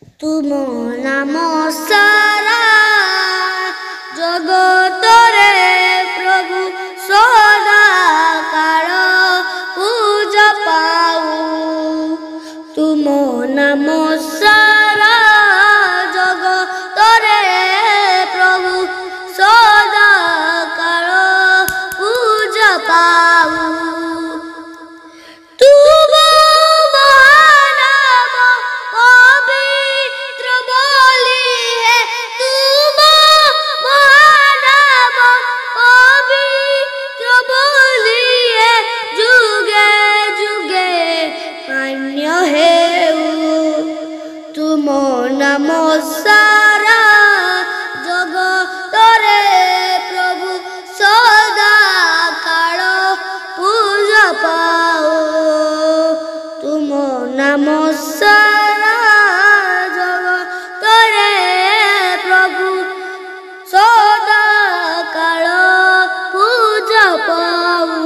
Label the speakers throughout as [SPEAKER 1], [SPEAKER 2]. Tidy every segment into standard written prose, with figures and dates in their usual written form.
[SPEAKER 1] तुम नाम सारा जगतरे प्रभु सदा काल पूजा पाऊ। तुम नाम सारा जगतरे प्रभु सदा काल पूजा पाऊ। तुम नाम सारा जगतरे प्रभु सदा काल पूजा पाओ। तुम नाम सारा जगतरे प्रभु सदा काल पूजा पाओ।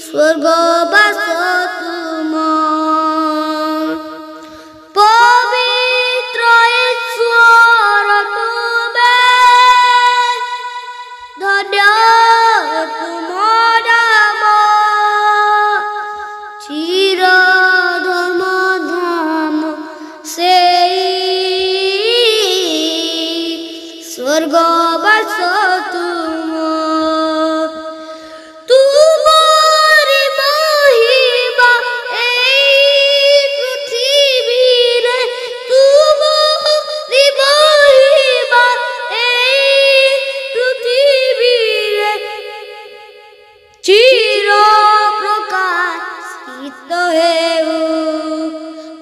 [SPEAKER 1] स्वर्गवास तुम पवित्र ईश्वर तुमे धन्य तुम नाम चिर धर्म धाम से स्वर्गवास तुम। चिर प्रकाशित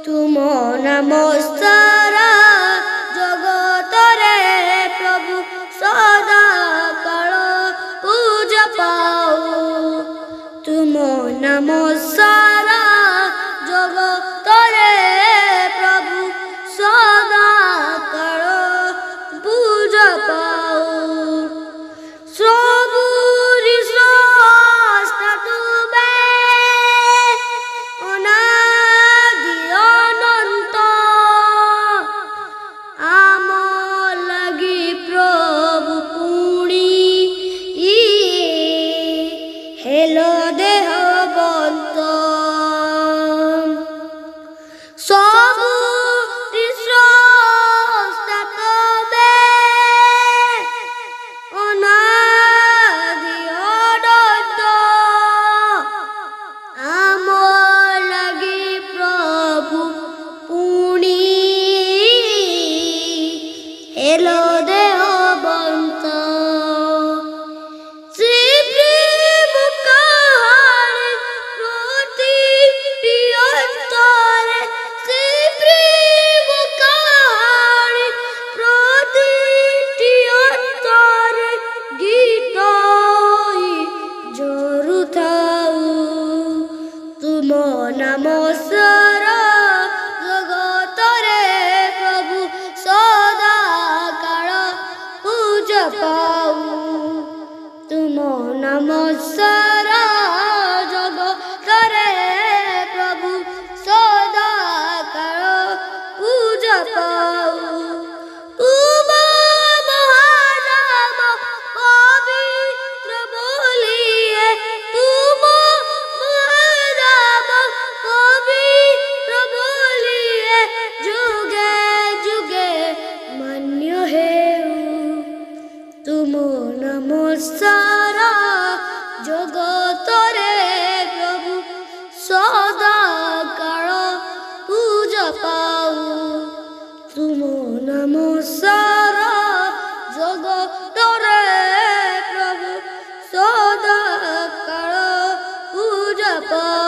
[SPEAKER 1] तुम नाम सारा जगतरे प्रभु सदा काल पूजा पाओ। तुम नाम सारा जगतरे प्रभु सदा काल पूजा पाओ। हेलो देह बंत सबु सृष्टा तबे अनादि अनंत आम लागि प्रभु पुणी हेलो देह बंत तुम नाम सारा जगतरे प्रभु सदा काल पूजा पाऊ। तुम नाम सारा जगतरे प्रभु सदा काल पूजा पाऊ। तुम नाम सारा जगतरे प्रभु सदा काल पूजा पाऊ। तुम नाम सारा जगतरे प्रभु सदा काल पूजा पाऊ।